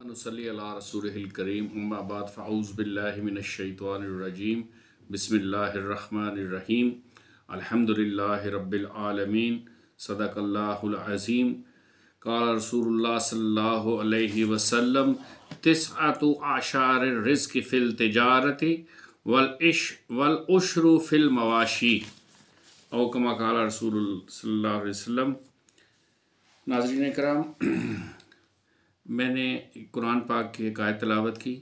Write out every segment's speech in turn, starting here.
नसल्ली अला रसूलिहिल करीम अम्मा बाद फ़अऊज़ु बिल्लाहि मिनश शैतानिर रजीम बिस्मिल्लाहिर रहमानिर रहीम अल्हम्दुलिल्लाहि रब्बिल आलमीन सदक़ल्लाहुल अज़ीम क़ाल रसूलुल्लाह सल्लल्लाहु अलैहि वसल्लम तिस्अतु आशारिर रिज़्क़ि फ़िल तिजारति वल उश्रु फ़िल मवाशी औ कमा क़ाल रसूलुल्लाह सल्लल्लाहु अलैहि वसल्लम। नाज़रीन कराम, मैंने कुरान पाक की एक आयत तिलावत की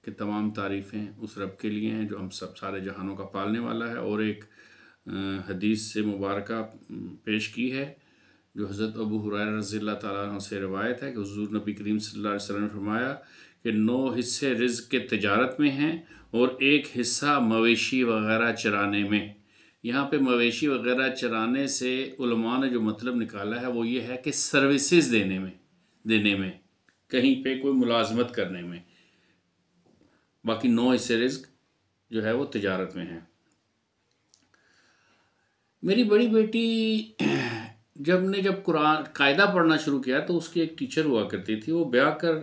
कि तमाम तारीफ़ें उस रब के लिए हैं जो हम सब सारे जहानों का पालने वाला है, और एक हदीस से मुबारका पेश की है जो हज़रत अबू हुरैरा रज़ियल्लाहु ताला अन्हु से रिवायत है कि हुज़ूर नबी करीम सल्लल्लाहु अलैहि वसल्लम ने फरमाया कि 9 हिस्से रिज़्क़ के तिजारत में हैं और एक हिस्सा मवेशी वग़ैरह चराने में। यहाँ पे मवेशी वग़ैरह चराने से उलमा ने जो मतलब निकाला है वो ये है कि सर्विसेज देने में कहीं पे कोई मुलाजमत करने में। बाकी 9 हिस्से रिज़्क़ जो है वो तिजारत में है। मेरी बड़ी बेटी जब कुरान कायदा पढ़ना शुरू किया तो उसकी एक टीचर हुआ करती थी, वो ब्याह कर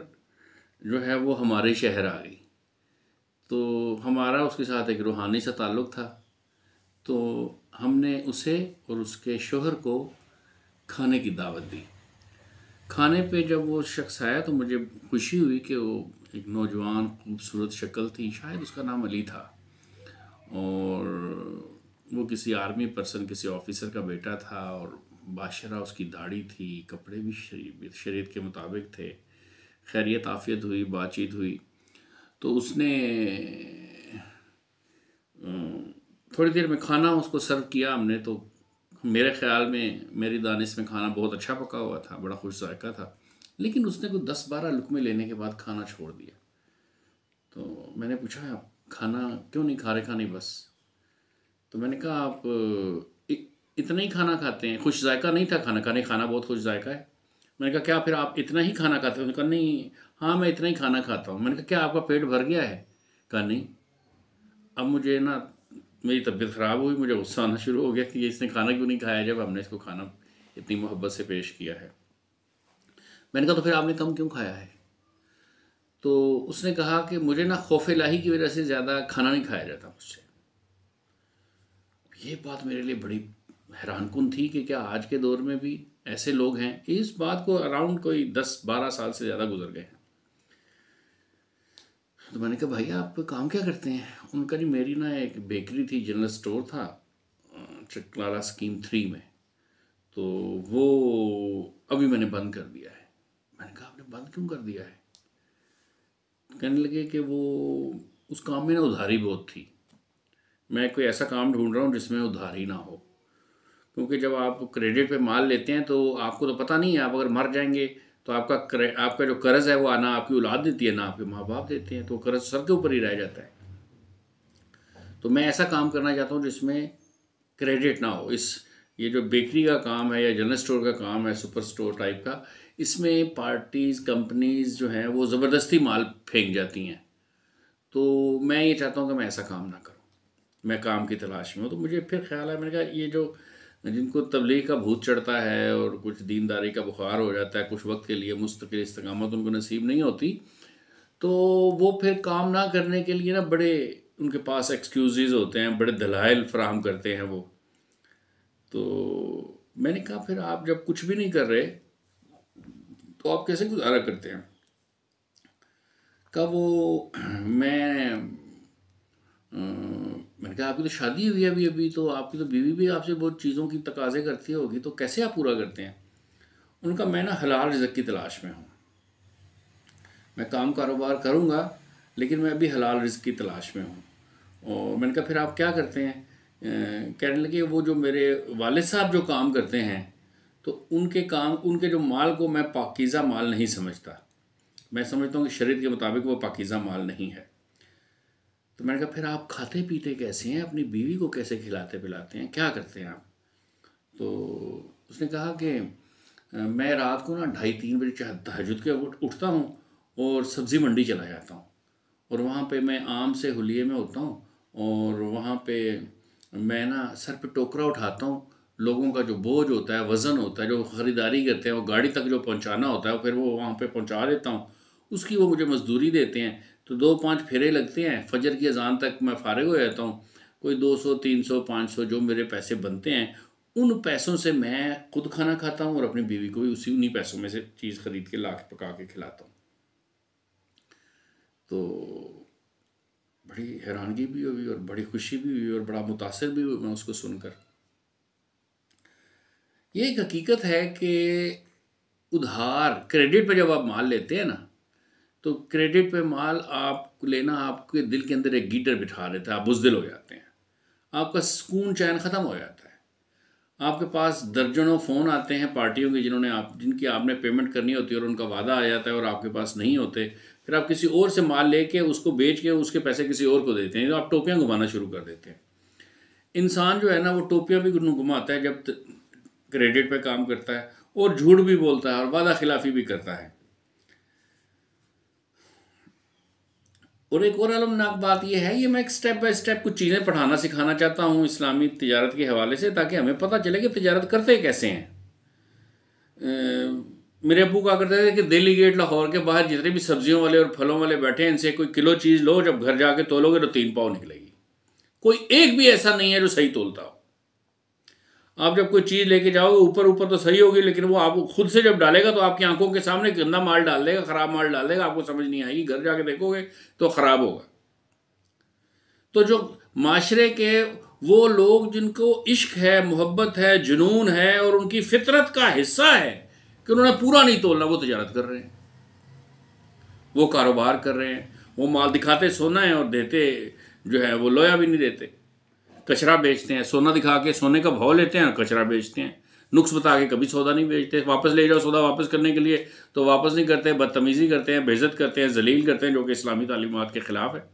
जो है वो हमारे शहर आ गई। तो हमारा उसके साथ एक रूहानी सा ताल्लुक़ था। तो हमने उसे और उसके शोहर को खाने की दावत दी। खाने पे जब वो शख्स आया तो मुझे खुशी हुई कि वो एक नौजवान खूबसूरत शक्ल थी, शायद उसका नाम अली था, और वो किसी आर्मी पर्सन, किसी ऑफिसर का बेटा था, और बाशरा उसकी दाढ़ी थी, कपड़े भी शरीयत के मुताबिक थे। खैरियत आफियत हुई, बातचीत हुई। तो उसने थोड़ी देर में खाना उसको सर्व किया हमने। तो मेरे ख़्याल में, मेरी दानिश में खाना बहुत अच्छा पका हुआ था, बड़ा खुश जायका था, लेकिन उसने कोई 10-12 लुक़मे लेने के बाद खाना छोड़ दिया। तो मैंने पूछा, आप खाना क्यों नहीं खा रहे? खाने बस। तो मैंने कहा, आप इतना ही खाना खाते हैं? खुश जायका नहीं था खाना, खाना बहुत खुश जायका है। मैंने कहा, क्या फिर आप इतना ही खाना खाते हो? उन्होंने कहा, नहीं, हाँ मैं इतना ही खाना खाता हूँ। मैंने कहा, क्या आपका पेट भर गया है? कहा, नहीं। अब मुझे ना, मेरी तबीयत ख़राब हुई, मुझे गुस्सा आना शुरू हो गया कि ये इसने खाना क्यों नहीं खाया जब हमने इसको खाना इतनी मोहब्बत से पेश किया है। मैंने कहा, तो फिर आपने कम क्यों खाया है? तो उसने कहा कि मुझे ना खौफ इलाही की वजह से ज़्यादा खाना नहीं खाया जाता मुझसे। ये बात मेरे लिए बड़ी हैरानकुन थी कि क्या आज के दौर में भी ऐसे लोग हैं। इस बात को अराउंड कोई 10-12 साल से ज़्यादा गुजर गए हैं। तो मैंने कहा, भाई आप काम क्या करते हैं? उनका, जी मेरी ना एक बेकरी थी, जनरल स्टोर था चकलाला स्कीम 3 में, तो वो अभी मैंने बंद कर दिया है। मैंने कहा, आपने बंद क्यों कर दिया है? कहने लगे कि वो उस काम में ना उधारी बहुत थी, मैं कोई ऐसा काम ढूंढ रहा हूँ जिसमें उधारी ना हो। क्योंकि जब आप क्रेडिट पे माल लेते हैं तो आपको तो पता नहीं है, आप अगर मर जाएंगे तो आपका जो कर्ज़ है वो आना आपकी औलाद देती है, ना आपके माँ बाप देते हैं, तो कर्ज़ सर के ऊपर ही रह जाता है। तो मैं ऐसा काम करना चाहता हूँ जिसमें क्रेडिट ना हो। ये जो बेकरी का काम है या जनरल स्टोर का काम है, सुपर स्टोर टाइप का, इसमें पार्टीज़, कंपनीज़ जो हैं वो ज़बरदस्ती माल फेंक जाती हैं। तो मैं ये चाहता हूँ कि मैं ऐसा काम ना करूँ, मैं काम की तलाश में हूँ। तो मुझे फिर ख्याल है, मैंने कहा, ये जो जिनको तबलीग का भूत चढ़ता है और कुछ दीनदारी का बुखार हो जाता है, कुछ वक्त के लिए मुस्तकिल इस्तिकामत उनको नसीब नहीं होती, तो वो फिर काम ना करने के लिए ना बड़े उनके पास एक्सक्यूज़ होते हैं, बड़े दलाइल फराहम करते हैं वो। तो मैंने कहा, फिर आप जब कुछ भी नहीं कर रहे तो आप कैसे गुजारा करते हैं? कब वो मैंने कहा, आपकी तो शादी हुई है अभी अभी, तो आपकी तो बीवी भी आपसे बहुत चीज़ों की तकाज़े करती होगी, तो कैसे आप पूरा करते हैं? उनका, मैं ना हलाल रिज़्क़ की तलाश में हूँ, मैं काम कारोबार करूँगा लेकिन मैं अभी हलाल रिज़्क़ की तलाश में हूँ। और मैंने कहा, फिर आप क्या करते हैं? कहने लगे, वो जो मेरे वालिद साहब जो काम करते हैं, तो उनके जो माल को मैं पाकीज़ा माल नहीं समझता। मैं समझता हूँ कि शरीयत के मुताबिक वो पाकीज़ा माल नहीं है। तो मैंने कहा, फिर आप खाते पीते कैसे हैं? अपनी बीवी को कैसे खिलाते पिलाते हैं? क्या करते हैं आप? तो उसने कहा कि मैं रात को ना 2:30-3 बजे तहज्जुद के उठता हूँ और सब्ज़ी मंडी चला जाता हूँ, और वहाँ पे मैं आम से हुलिये में होता हूँ, और वहाँ पे मैं ना सर पे टोकरा उठाता हूँ। लोगों का जो बोझ होता है, वज़न होता है, जो ख़रीदारी करते हैं, वो गाड़ी तक जो पहुँचाना होता है, फिर वो वहाँ पे पहुँचा देता हूँ। उसकी वो मुझे मजदूरी देते हैं, तो 2-5 फेरे लगते हैं, फजर की अजान तक मैं फारिग हो जाता हूँ। कोई 200, 300, 500 जो मेरे पैसे बनते हैं, उन पैसों से मैं खुद खाना खाता हूँ और अपनी बीवी को भी उन्हीं पैसों में से चीज़ खरीद के ला के पका के खिलाता हूँ। तो बड़ी हैरानगी भी हुई और बड़ी खुशी भी हुई और बड़ा मुतासिर भी हुई मैं उसको सुनकर। ये एक हकीकत है कि उधार क्रेडिट पे जब आप माल लेते हैं ना, तो क्रेडिट पे माल आप लेना आपके दिल के अंदर एक गीटर बिठा देता है, आप बुज़दिल हो जाते हैं, आपका सुकून चैन ख़त्म हो जाता है। आपके पास दर्जनों फ़ोन आते हैं पार्टियों के जिनकी आपने पेमेंट करनी होती है और उनका वादा आ जाता है और आपके पास नहीं होते, फिर आप किसी और से माल लेके उसको बेच के उसके पैसे किसी और को देते हैं, तो आप टोपियाँ घुमाना शुरू कर देते हैं। इंसान जो है ना, वो टोपियाँ भी घुमाता है जब क्रेडिट पे काम करता है, और झूठ भी बोलता है और वादा खिलाफ़ी भी करता है। और एक और अलमनाक बात यह है, ये मैं एक स्टेप बाय स्टेप कुछ चीज़ें पढ़ाना सिखाना चाहता हूँ इस्लामी तिजारत के हवाले से, ताकि हमें पता चले कि तिजारत करते कैसे हैं। मेरे अब्बू कहा करते थे कि दिल्ली गेट लाहौर के बाहर जितने भी सब्जियों वाले और फलों वाले बैठे हैं, इनसे कोई किलो चीज़ लो, जब घर जाके तोलोगे तो 3 पाव निकलेगी। कोई एक भी ऐसा नहीं है जो सही तोलता हो। आप जब कोई चीज़ लेके जाओगे, ऊपर ऊपर तो सही होगी, लेकिन वो आप खुद से जब डालेगा तो आपकी आंखों के सामने गंदा माल डाल देगा, ख़राब माल डाल देगा, आपको समझ नहीं आएगी, घर जाके देखोगे तो ख़राब होगा। तो जो माशरे के वो लोग जिनको इश्क है, मोहब्बत है, जुनून है और उनकी फितरत का हिस्सा है कि उन्होंने पूरा नहीं तोलना, वो तिजारत कर रहे हैं, वो कारोबार कर रहे हैं, वो माल दिखाते सोना है और देते जो है वो लोया भी नहीं देते, कचरा बेचते हैं। सोना दिखा के सोने का भाव लेते हैं और कचरा बेचते हैं, नुक्स बता के कभी सौदा नहीं बेचते। वापस ले जाओ सौदा वापस करने के लिए तो वापस नहीं करते, बदतमीज़ी करते हैं, बेइज्जत करते हैं, जलील करते हैं, जो कि इस्लामी तालीमात के ख़िलाफ़ है।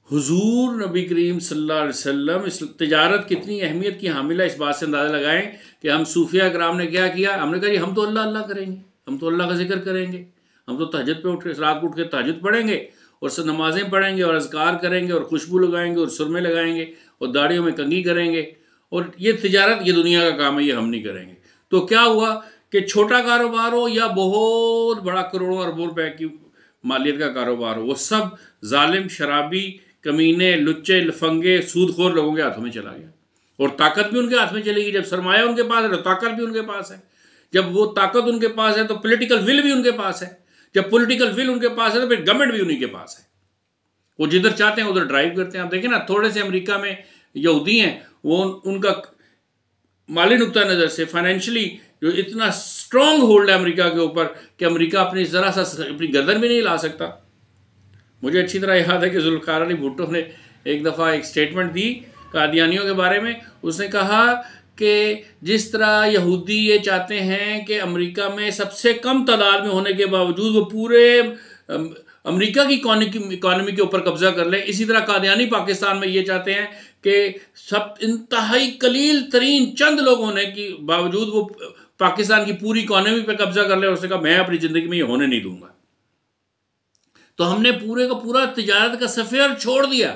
हुजूर नबी करीम सल्लल्लाहु अलैहि वसल्लम इस तिजारत कितनी अहमियत की हामिल है, इस बात से अंदाज़ा लगाएं कि हम सूफिया कराम ने क्या किया। हमने कहा जी हम तो अल्लाह अल्लाह करेंगे, हम तो अल्लाह का जिक्र करेंगे, हम तो तहज्जुद पे उठ के रात को उठ के तहज्जुद पढ़ेंगे और सब नमाज़ें पढ़ेंगे और अज़कार करेंगे और खुशबू लगाएंगे और सुरमे लगाएंगे और दाढ़ियों में कंघी करेंगे, और ये तिजारत ये दुनिया का काम है, ये हम नहीं करेंगे। तो क्या हुआ कि छोटा कारोबार हो या बहुत बड़ा करोड़ों अरबों रुपए की मालियत का कारोबार हो, वो सब जालिम, शराबी, कमीने, लुच्चे, लफंगे, सूदखोर लोगों के हाथों में चला गया। और ताकत भी उनके हाथ में चलेगी। जब सरमाया उनके पास है तो ताकत भी उनके पास है। जब वो ताकत उनके पास है तो पॉलिटिकल विल भी उनके पास है। जब पॉलिटिकल विल उनके पास है तो फिर गवर्नमेंट भी उन्हीं के पास है। वो जिधर चाहते हैं उधर ड्राइव करते हैं। आप देखें ना, थोड़े से अमेरिका में यहूदी हैं, वो उनका माली नुक्ता नज़र से फाइनेंशियली जो इतना स्ट्रॉन्ग होल्ड है अमेरिका के ऊपर कि अमेरिका अपनी ज़रा सा अपनी गर्दन भी नहीं ला सकता। मुझे अच्छी तरह याद है कि जुल्फ़िकार अली भुट्टो ने एक दफ़ा एक स्टेटमेंट दी कादियानियों के बारे में। उसने कहा कि जिस तरह यहूदी ये चाहते हैं कि अमेरिका में सबसे कम तादाद में होने के बावजूद वो पूरे अमेरिका की इकॉनमी के ऊपर कब्जा कर ले, इसी तरह कादियानी पाकिस्तान में ये चाहते हैं कि सब इंतहाई कलील तरीन चंद लोग होने के बावजूद वो पाकिस्तान की पूरी इकॉनमी पे कब्जा कर ले। उसने कहा मैं अपनी ज़िंदगी में ये होने नहीं दूंगा। तो हमने पूरे का पूरा तिजारत का सफ़र छोड़ दिया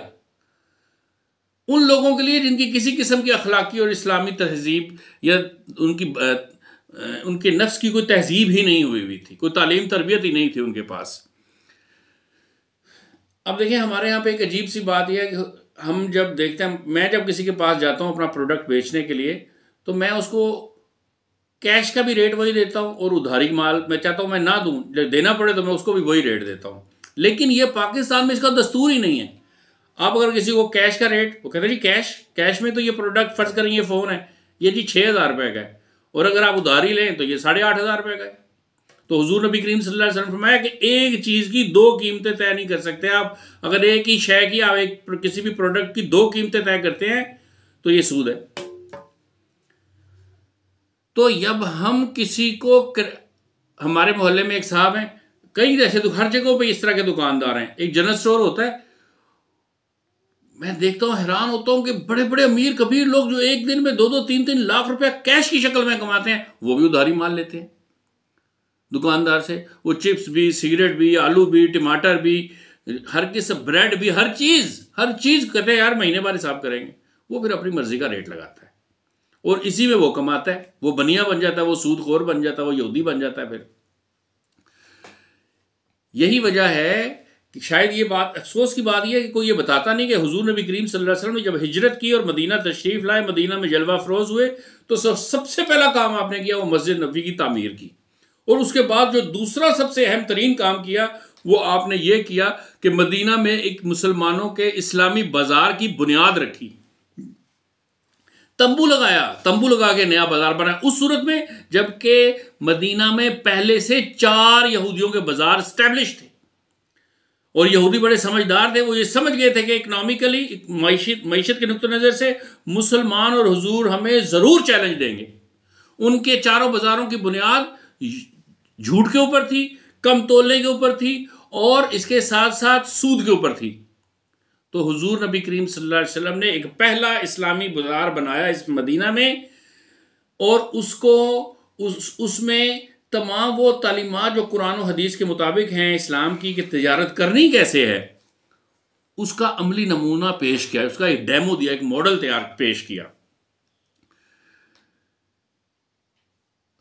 उन लोगों के लिए जिनकी किसी किस्म की अखलाकी और इस्लामी तहजीब या उनके नफ्स की कोई तहजीब ही नहीं हुई थी, कोई तालीम तरबियत ही नहीं थी उनके पास। अब देखिए, हमारे यहाँ पे एक अजीब सी बात यह है कि हम जब देखते हैं, मैं जब किसी के पास जाता हूँ अपना प्रोडक्ट बेचने के लिए, तो मैं उसको कैश का भी रेट वही देता हूँ और उधारी माल मैं चाहता हूँ मैं ना दूँ, जब देना पड़े तो मैं उसको भी वही रेट देता हूँ। लेकिन ये पाकिस्तान में इसका दस्तूर ही नहीं है। आप अगर किसी को कैश का रेट, वो कहते हैं जी कैश में तो ये प्रोडक्ट फर्ज करें ये फ़ोन है ये जी 6,000 रुपये का है, और अगर आप उधारी लें तो ये 8,500 रुपये का है। तो हुजूर नबी करीम सल्लल्लाहु अलैहि वसल्लम फरमाया कि एक चीज़ की दो कीमतें तय नहीं कर सकते आप। अगर एक ही शय की आप किसी भी प्रोडक्ट की दो कीमतें तय करते हैं तो ये सूद है। तो जब हम किसी को हमारे मोहल्ले में एक साहब हैं, कई ऐसे तो हर जगहों पे इस तरह के दुकानदार हैं। एक जनरल स्टोर होता है, मैं देखता हूँ हैरान होता हूँ कि बड़े बड़े अमीर कबीर लोग जो एक दिन में 2-2, 3-3 लाख रुपया कैश की शक्ल में कमाते हैं, वो भी उधारी माल लेते हैं दुकानदार से। वो चिप्स भी, सिगरेट भी, आलू भी, टमाटर भी, हर किस्म ब्रेड भी, हर चीज़ कहते हैं यार महीने बाद हिसाब करेंगे। वो फिर अपनी मर्जी का रेट लगाता है और इसी में वो कमाता है। वो बनिया बन जाता है, वो सूदखोर बन जाता है, वो यहूदी बन जाता है। फिर यही वजह है कि शायद ये बात, अफसोस की बात यह है कि कोई ये बताता नहीं कि हुजूर नबी करीम सल्लल्लाहु अलैहि वसल्लम ने जब हिजरत की और मदीना तशरीफ़ लाए, मदीना में जलवा फरोज हुए, तो सबसे पहला काम आपने किया वो मस्जिद नबी की तामीर की। और उसके बाद जो दूसरा सबसे अहम तरीन काम किया वो आपने ये किया कि मदीना में एक मुसलमानों के इस्लामी बाजार की बुनियाद रखी, तंबू लगाया, तंबू लगा के नया बाजार बनाया उस सूरत में जबकि मदीना में पहले से 4 यहूदियों के बाजार स्टैब्लिश थे। और यहूदी बड़े समझदार थे, वो ये समझ गए थे कि इकोनॉमिकली, मईशत के नुक्ते नज़र से मुसलमान और हुजूर हमें ज़रूर चैलेंज देंगे। उनके चारों बाजारों की बुनियाद झूठ के ऊपर थी, कम तोलने के ऊपर थी और इसके साथ साथ सूद के ऊपर थी। तो हुजूर नबी करीम सल्लल्लाहु अलैहि वसल्लम ने एक पहला इस्लामी बाजार बनाया इस मदीना में, और उसको उसमें तमाम वो तालीमात जो कुरान और हदीस के मुताबिक हैं इस्लाम की कि तिजारत करनी कैसे है, उसका अमली नमूना पेश किया, उसका एक डेमो दिया, एक मॉडल तैयार पेश किया।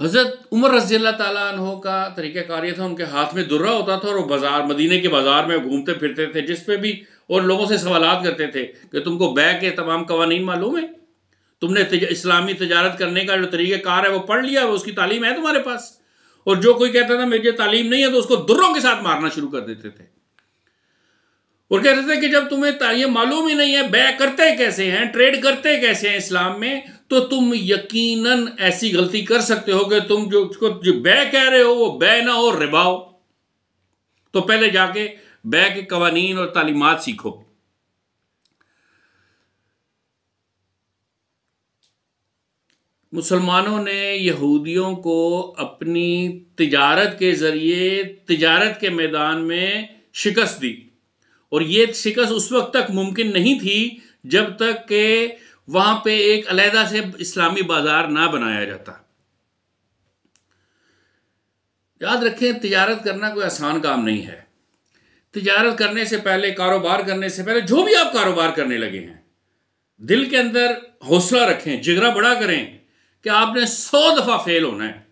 हज़रत उमर रज़ी अल्लाह ताला अन्हो का तरीक़ाकार ये था, उनके हाथ में दुर्रा होता था और वो बाजार, मदीने के बाजार में घूमते फिरते थे, जिस पे भी और लोगों से सवालात करते थे कि तुमको बै के तमाम कवानीन मालूम है, तुमने इस्लामी तजारत करने का जो तरीक़ाकार है वो पढ़ लिया, वो उसकी तालीम है तुम्हारे पास। और जो कोई कहता था मुझे तालीम नहीं है तो उसको दुर्रों के साथ मारना शुरू कर देते थे और कहते थे कि जब तुम्हें ये मालूम ही नहीं है बै करते कैसे हैं, ट्रेड करते कैसे हैं इस्लाम में, तो तुम यकीनन ऐसी गलती कर सकते हो कि तुम जो बै कह रहे हो वो बै ना हो, रिबा हो। तो पहले जाके बै के कवानीन और तालीमात सीखो। मुसलमानों ने यहूदियों को अपनी तिजारत के ज़रिए तिजारत के मैदान में शिकस्त दी, और ये शिकस्त उस वक्त तक मुमकिन नहीं थी जब तक कि वहाँ पे एक अलहदा से इस्लामी बाजार ना बनाया जाता। याद रखें, तिजारत करना कोई आसान काम नहीं है। तिजारत करने से पहले, कारोबार करने से पहले, जो भी आप कारोबार करने लगे हैं, दिल के अंदर हौसला रखें, जिगरा बड़ा करें कि आपने 100 दफ़ा फेल होना है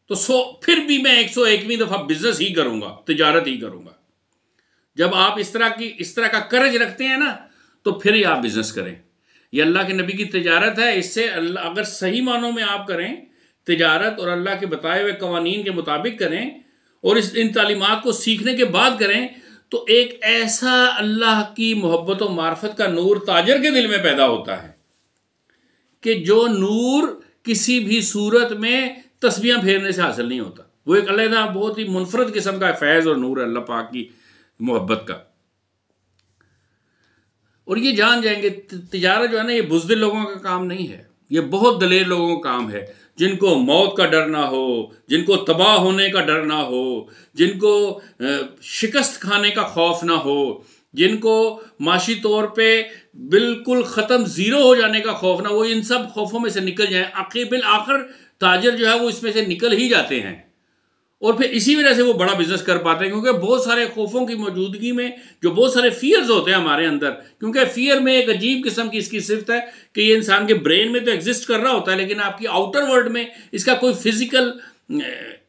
तो 100 फिर भी मैं 101वीं दफ़ा बिजनेस ही करूँगा, तिजारत ही करूँगा। जब आप इस तरह का कर्ज रखते हैं ना, तो फिर ही आप बिजनेस करें। ये अल्लाह के नबी की तिजारत है, इससे अल्लाह, अगर सही मानों में आप करें तिजारत और अल्लाह के बताए हुए कवानीन के मुताबिक करें और इन तालीमात को सीखने के बाद करें, तो एक ऐसा अल्लाह की मोहब्बत और मार्फत का नूर ताजर के दिल में पैदा होता है कि जो नूर किसी भी सूरत में तस्बीहां फेरने से हासिल नहीं होता। वो एक अलग बहुत ही मुनफरद किस्म का फैज़ और नूर है अल्लाह पाक की मोहब्बत का। और ये जान जाएंगे, तिजारत जो है ना, ये बुज़दिल लोगों का काम नहीं है, ये बहुत दलेर लोगों का काम है, जिनको मौत का डर ना हो, जिनको तबाह होने का डर ना हो, जिनको शिकस्त खाने का खौफ ना हो, जिनको माशी तौर पे बिल्कुल ख़त्म ज़ीरो हो जाने का खौफ ना, वो इन सब खौफों में से निकल जाएं। आखिर ताजर जो है वो इसमें से निकल ही जाते हैं और फिर इसी वजह से वो बड़ा बिजनेस कर पाते हैं, क्योंकि बहुत सारे खौफों की मौजूदगी में जो बहुत सारे फियर्स होते हैं हमारे अंदर, क्योंकि फियर में एक अजीब किस्म की इसकी सिफ्त है कि ये इंसान के ब्रेन में तो एग्जिस्ट कर रहा होता है, लेकिन आपकी आउटर वर्ल्ड में इसका कोई फिजिकल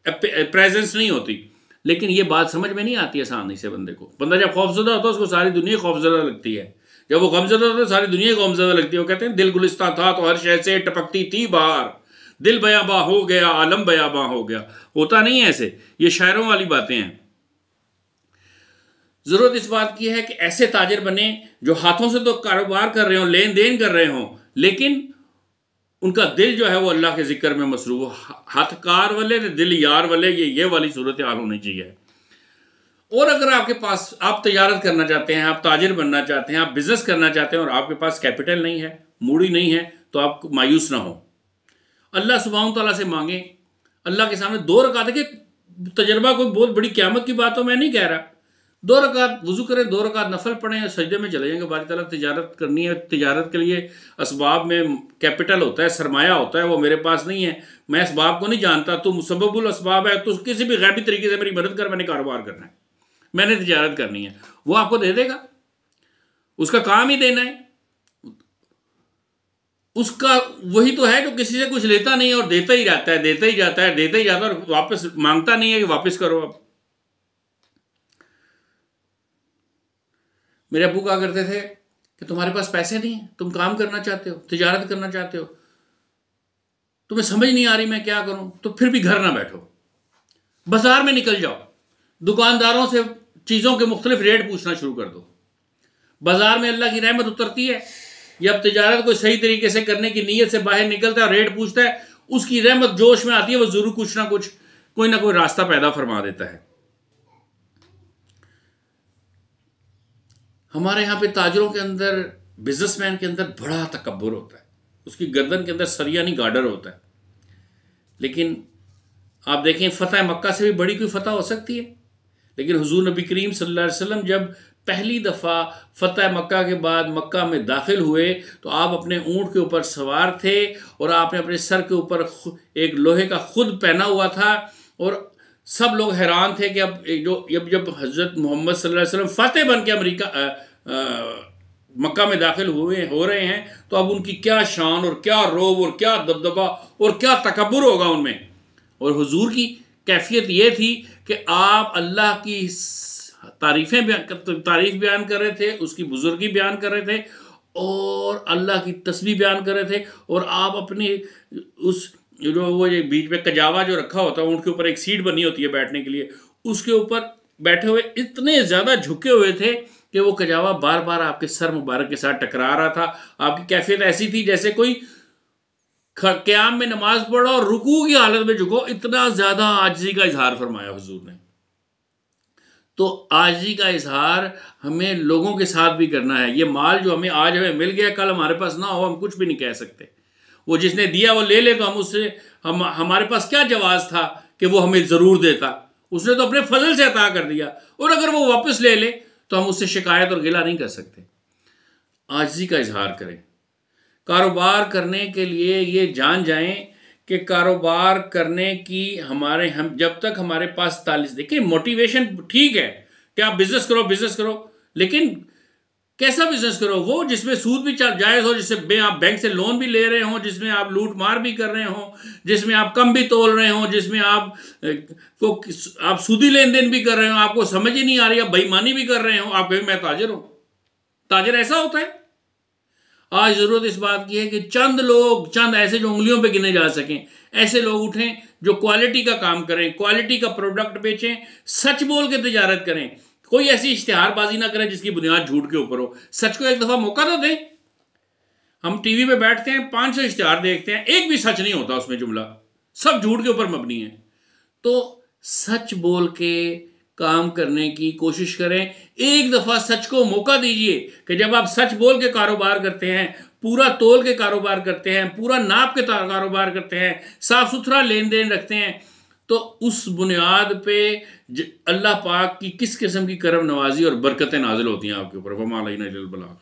प्रेजेंस नहीं होती। लेकिन ये बात समझ में नहीं आती आसानी से बंदे को। बंदा जब खौफजदा होता है उसको सारी दुनिया खौफजदा लगती है, जब वो गमजदा होता है सारी दुनिया गमजदा लगती है। वो कहते हैं दिल गुलिस्तां था तो हर शय से टपकती थी बाहर, दिल बयाबा हो गया आलम बयाबा हो गया। होता नहीं है ऐसे, ये शायरों वाली बातें हैं। जरूरत इस बात की है कि ऐसे ताजिर बने जो हाथों से तो कारोबार कर रहे हो, लेन देन कर रहे हो, लेकिन उनका दिल जो है वो अल्लाह के जिक्र में मसरूफ हो। हाथ कार वाले दिल यार वाले, ये वाली सूरत हाल होनी चाहिए। और अगर आपके पास, आप तजारत करना चाहते हैं, आप ताजिर बनना चाहते हैं, आप बिजनेस करना चाहते हैं और आपके पास कैपिटल नहीं है, मूड़ी नहीं है, तो आप मायूस ना हो। अल्लाह सुब्हानहू तआला से मांगे, अल्लाह के सामने 2 रकात, के तजर्बा कोई बहुत बड़ी क़यामत की बात हो मैं नहीं कह रहा, 2 रकात वज़ू करें, 2 रकात नफल पढ़ें, सजदे में चले जाएंगे। बारी ताला तिजारत करनी है, तिजारत के लिए असबाब में कैपिटल होता है, सरमाया होता है, वो मेरे पास नहीं है, मैं असबाब को नहीं जानता, तो मुसब्बबुल असबाब है, तो किसी भी गैबी तरीके से मेरी मदद कर, मैंने कारोबार करना है, मैंने तिजारत करनी है, वो आपको दे देगा, उसका काम ही देना है। उसका वही तो है जो किसी से कुछ लेता नहीं है और देता ही रहता है, देता ही जाता है, देता ही जाता है और वापस मांगता नहीं है कि वापस करो। अब मेरे अब्बू कहा करते थे कि तुम्हारे पास पैसे नहीं है, तुम काम करना चाहते हो, तिजारत करना चाहते हो, तुम्हें समझ नहीं आ रही मैं क्या करूं, तो फिर भी घर ना बैठो, बाजार में निकल जाओ, दुकानदारों से चीज़ों के मुख्तलिफ रेट पूछना शुरू कर दो। बाजार में अल्लाह की रहमत उतरती है, जब तिजारत को सही तरीके से करने की नीयत से बाहर निकलता है, रेट पूछता है, उसकी रहमत जोश में आती है, वो जरूर कुछ ना कुछ कोई ना कोई रास्ता पैदा फरमा देता है। हमारे यहाँ पे ताजरों के अंदर, बिजनेसमैन के अंदर बड़ा तकब्बुर होता है, उसकी गर्दन के अंदर सरियानी गार्डर होता है। लेकिन आप देखें, फतह मक्का से भी बड़ी कोई फतह हो सकती है, लेकिन हुजूर नबी करीम सल्लल्लाहु अलैहि वसल्लम जब पहली दफ़ा फतह मक्का के बाद मक्का में दाखिल हुए तो आप अपने ऊँट के ऊपर सवार थे और आपने अपने सर के ऊपर एक लोहे का खुद पहना हुआ था, और सब लोग हैरान थे कि अब जब हज़रत मोहम्मद सल्लल्लाहु अलैहि वसल्लम फतेह बन के मक्का में दाखिल हो रहे हैं, तो अब उनकी क्या शान और क्या रोब और क्या दबदबा और क्या तकब्बुर होगा उनमें। और हुजूर की कैफियत ये थी कि आप अल्लाह की तारीफ़ बयान कर रहे थे, उसकी बुजुर्गी बयान कर रहे थे, और अल्लाह की तस्बीह बयान कर रहे थे, और आप अपनी उस जो वो ये बीच में कजावा जो रखा होता है, उनके ऊपर एक सीट बनी होती है बैठने के लिए, उसके ऊपर बैठे हुए इतने ज़्यादा झुके हुए थे कि वो कजावा बार बार आपके सर मुबारक के साथ टकरा रहा था। आपकी कैफियत ऐसी थी जैसे कोई क़याम में नमाज पढ़ो और रुकू की हालत में झुको, इतना ज़्यादा आजिज़ी का इजहार फरमाया हुजूर ने। तो आजिज़ी का इजहार हमें लोगों के साथ भी करना है। ये माल जो आज हमें मिल गया, कल हमारे पास ना हो, हम कुछ भी नहीं कह सकते। वो जिसने दिया वो ले ले, तो हमारे पास क्या जवाज़ था कि वो हमें ज़रूर देता। उसने तो अपने फजल से अता कर दिया, और अगर वो वापस ले ले तो हम उससे शिकायत और गिला नहीं कर सकते। आजिज़ी का इजहार करें। कारोबार करने के लिए ये जान जाएं कि कारोबार करने की हम जब तक हमारे पास देखिए, मोटिवेशन ठीक है कि आप बिजनेस करो, लेकिन कैसा बिजनेस करो? वो जिसमें सूद भी जायज़ हो, जिससे आप बैंक से लोन भी ले रहे हो, जिसमें आप लूट मार भी कर रहे हो, जिसमें आप कम भी तोल रहे हो, जिसमें आप सूदी लेन देन भी कर रहे हो, आपको समझ ही नहीं आ रही, आप बेईमानी भी कर रहे हो, आप कहें मैं ताजिर हूं। ताजिर ऐसा होता है? आज ज़रूरत इस बात की है कि चंद ऐसे जो उंगलियों पे गिने जा सकें, ऐसे लोग उठें जो क्वालिटी का काम करें, क्वालिटी का प्रोडक्ट बेचें, सच बोल के तिजारत करें। कोई ऐसी इश्तिहारबाजी ना करें जिसकी बुनियाद झूठ के ऊपर हो। सच को एक दफ़ा मौका तो दें। हम टीवी पे बैठते हैं, 500 इश्तिहार देखते हैं, एक भी सच नहीं होता उसमें, जुमला सब झूठ के ऊपर मबनी है। तो सच बोल के काम करने की कोशिश करें। एक दफ़ा सच को मौका दीजिए कि जब आप सच बोल के कारोबार करते हैं, पूरा तोल के कारोबार करते हैं, पूरा नाप के कारोबार करते हैं, साफ़ सुथरा लेन देन रखते हैं, तो उस बुनियाद पे अल्लाह पाक की किस किस्म की करम नवाजी और बरकतें नाजिल होती हैं आपके ऊपर। वमा अलैना इल्लल बलाग।